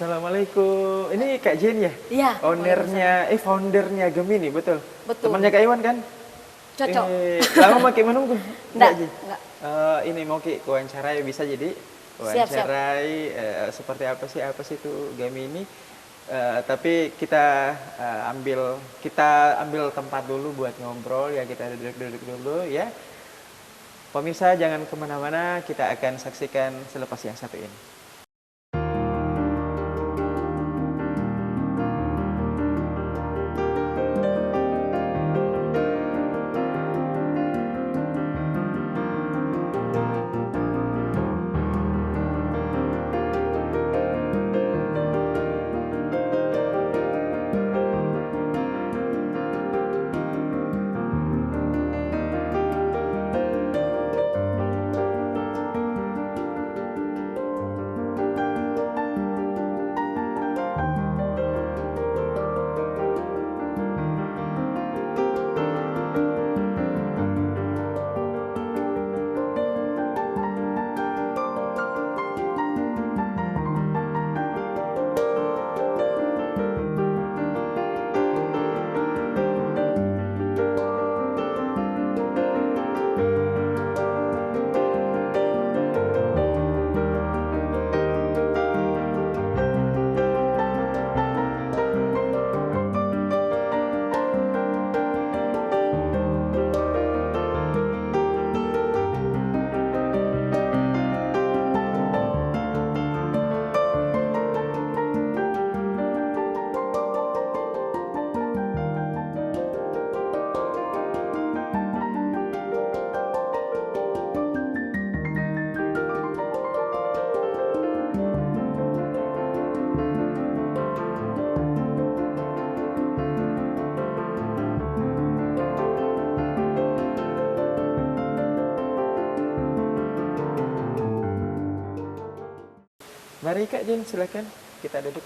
Assalamualaikum. Ini Kak Jen ya? Iya. Foundernya Gemini, betul? Betul. Temannya Kak Iwan kan? Cocok. Lama makin menunggu? Enggak, Ji? enggak. Ini mau Ki wawancarai bisa jadi? Wawancarai seperti apa sih itu Gemini? Tapi kita ambil tempat dulu buat ngobrol ya, kita duduk-duduk dulu ya. Pemirsa jangan kemana-mana, kita akan saksikan selepas yang satu ini. Mari Kak Jen, silakan kita duduk.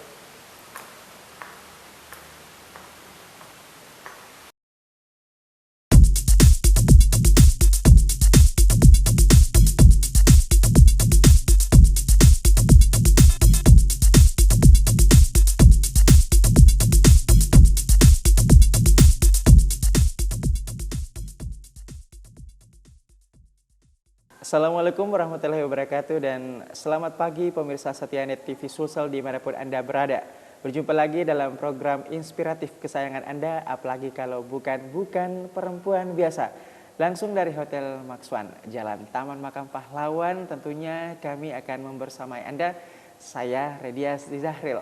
Assalamualaikum warahmatullahi wabarakatuh dan selamat pagi pemirsa Setianet TV Sulsel dimanapun Anda berada. Berjumpa lagi dalam program inspiratif kesayangan Anda, apalagi kalau bukan perempuan biasa. Langsung dari Hotel Maxwan, Jalan Taman Makam Pahlawan, tentunya kami akan membersamai Anda, saya Redias Zahril.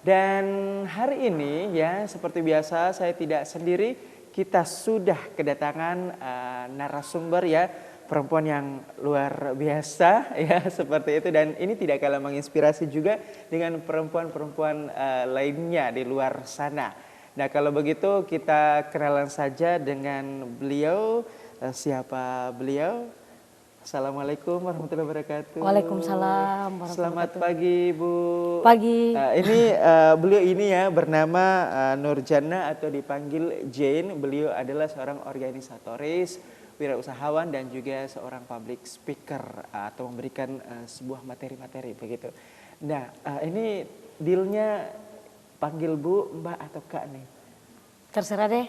Dan hari ini ya seperti biasa saya tidak sendiri, kita sudah kedatangan narasumber ya, perempuan yang luar biasa ya seperti itu, dan ini tidak kalah menginspirasi juga dengan perempuan-perempuan lainnya di luar sana. Nah kalau begitu kita kenalan saja dengan beliau. Siapa beliau? Assalamualaikum warahmatullahi wabarakatuh. Waalaikumsalam warahmatullahi wabarakatuh. Selamat pagi Bu. Pagi. Beliau ini ya bernama Nurjana atau dipanggil Jane. Beliau adalah seorang organisatoris, wirausahawan dan juga seorang public speaker atau memberikan sebuah materi-materi begitu. Nah ini dealnya panggil Bu, Mbak atau Kak nih? Terserah deh,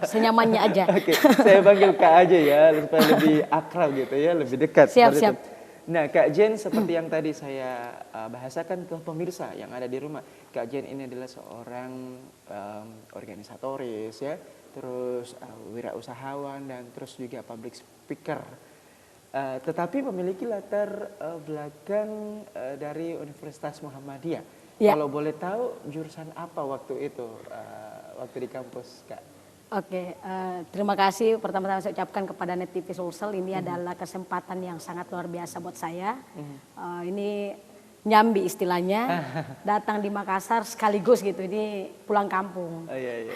senyamannya aja. Oke, saya panggil Kak aja ya supaya lebih akrab gitu ya, lebih dekat. Siap. Nah Kak Jen seperti yang tadi saya bahasakan ke pemirsa yang ada di rumah, Kak Jen ini adalah seorang organisatoris ya, terus wirausahawan dan terus juga public speaker. Tetapi memiliki latar belakang dari Universitas Muhammadiyah. Ya. Kalau boleh tahu jurusan apa waktu itu, waktu di kampus Kak? Oke, terima kasih pertama-tama saya ucapkan kepada Net TV Sulsel. Ini adalah kesempatan yang sangat luar biasa buat saya. Ini nyambi istilahnya, datang di Makassar sekaligus gitu, ini pulang kampung. Iya.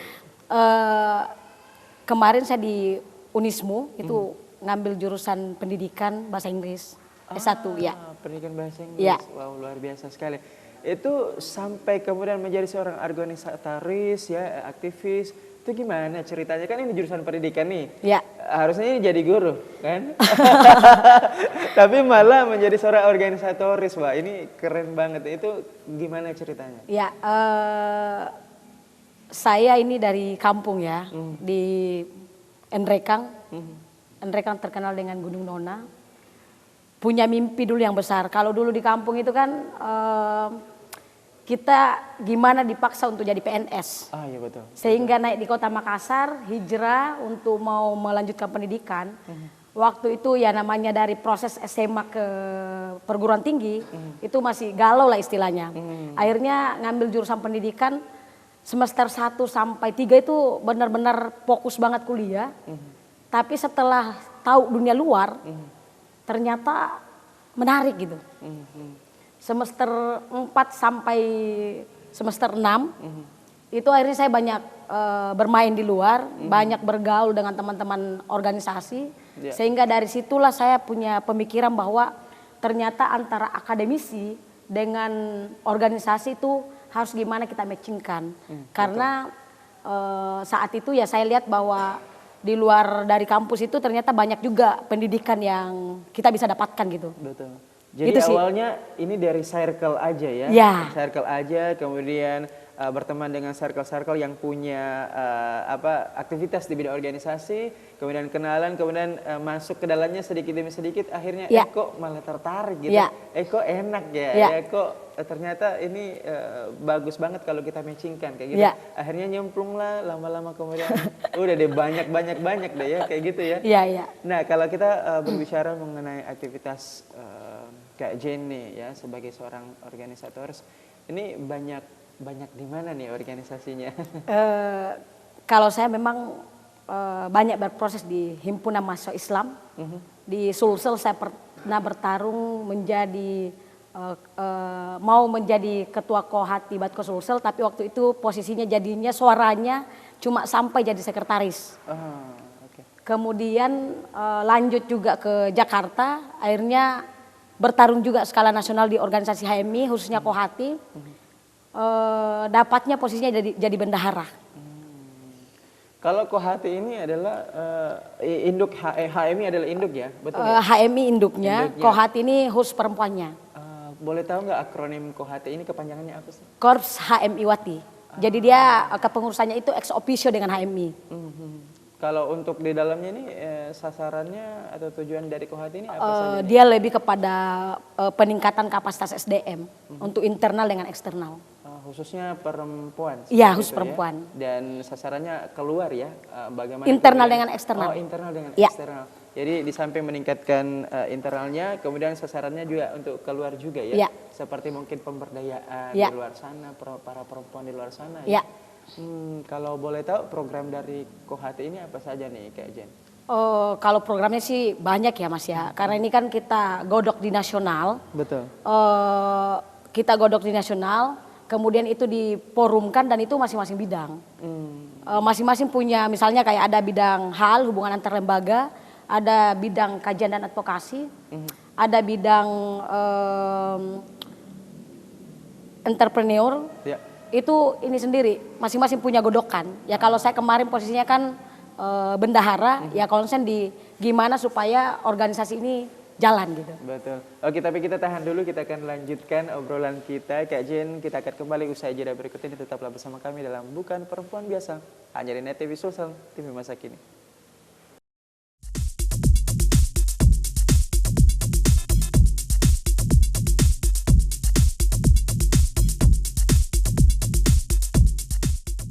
Kemarin saya di Unismu itu ngambil jurusan pendidikan bahasa Inggris S1 ya. Pendidikan bahasa Inggris, ya. Wow luar biasa sekali. Itu sampai kemudian menjadi seorang organisatoris ya, aktivis. Itu gimana ceritanya? Kan ini jurusan pendidikan nih. Ya. harusnya ini jadi guru kan, tapi malah menjadi seorang organisatoris, Wah. Ini keren banget. Itu gimana ceritanya? Ya, saya ini dari kampung ya, di Enrekang. Enrekang terkenal dengan Gunung Nona. Punya mimpi dulu yang besar. Kalau dulu di kampung itu kan kita gimana dipaksa untuk jadi PNS. Ah iya betul. Sehingga naik di kota Makassar, hijrah untuk mau melanjutkan pendidikan. Waktu itu ya namanya dari proses SMA ke perguruan tinggi, itu masih galau lah istilahnya. Akhirnya ngambil jurusan pendidikan, semester 1 sampai 3 itu benar-benar fokus banget kuliah. Tapi setelah tahu dunia luar, ternyata menarik gitu. Semester 4 sampai semester 6, itu akhirnya saya banyak bermain di luar, banyak bergaul dengan teman-teman organisasi. Sehingga dari situlah saya punya pemikiran bahwa ternyata antara akademisi dengan organisasi itu harus gimana kita matchingkan. Karena saat itu ya saya lihat bahwa di luar dari kampus itu ternyata banyak juga pendidikan yang kita bisa dapatkan gitu. Betul. Jadi Itu sih. awalnya ini dari circle aja ya, Ya. circle aja, kemudian berteman dengan circle-circle yang punya aktivitas di bidang organisasi, kemudian kenalan, kemudian masuk ke dalamnya sedikit demi sedikit, akhirnya Ya. kok malah tertarik gitu, Ya. kok enak ya, Ya. kok ternyata ini bagus banget kalau kita matchingkan kayak gitu. Ya. Akhirnya nyemplung lah, lama-lama kemudian udah deh banyak deh ya kayak gitu ya. Iya, iya. Nah kalau kita berbicara mengenai aktivitas Kak Jane nih ya sebagai seorang organisatoris, ini banyak di mana nih organisasinya? Kalau saya memang banyak berproses di Himpunan Mahasiswa Islam. Di Sulsel saya pernah bertarung menjadi mau menjadi ketua Kohati Batko Sulsel, tapi waktu itu posisinya jadinya suaranya cuma sampai jadi sekretaris. Okay. Kemudian lanjut juga ke Jakarta, akhirnya bertarung juga skala nasional di organisasi HMI khususnya Kohati. Dapatnya posisinya jadi bendahara. Kalau Kohati ini adalah induk HMI adalah induk ya, betul ya? HMI induknya, Kohati ini khusus perempuannya. Boleh tahu nggak akronim Kohati ini kepanjangannya apa sih? Korps HMI Wati. Jadi dia kepengurusannya itu ex officio dengan HMI. Kalau untuk di dalamnya ini sasarannya atau tujuan dari Kohati ini apa saja? Dia lebih kepada peningkatan kapasitas SDM untuk internal dengan eksternal. Khususnya perempuan. Iya, khusus perempuan. Ya? Dan sasarannya keluar ya, bagaimana? Internal dengan eksternal. Oh, internal dengan ya. eksternal. Jadi di samping meningkatkan internalnya, kemudian sasarannya juga untuk keluar juga ya. Ya. Seperti mungkin pemberdayaan ya. di luar sana, para perempuan di luar sana. Ya. Kalau boleh tahu program dari Kohati ini apa saja nih Kak Jen? Kalau programnya sih banyak ya Mas ya, karena ini kan kita godok di nasional. Betul. Kita godok di nasional, kemudian itu diforumkan dan itu masing-masing bidang. Masing-masing punya misalnya kayak ada bidang hal hubungan antar lembaga, ada bidang kajian dan advokasi, ada bidang entrepreneur. Ya. Itu ini sendiri, masing-masing punya godokan. Ya kalau saya kemarin posisinya kan bendahara, ya konsen di gimana supaya organisasi ini jalan gitu. Betul. Oke, tapi kita tahan dulu, kita akan lanjutkan obrolan kita. Kak Jen, kita akan kembali usai jeda berikut ini. Tetaplah bersama kami dalam Bukan Perempuan Biasa, hanya di Net TV Sulsel, TV masa kini.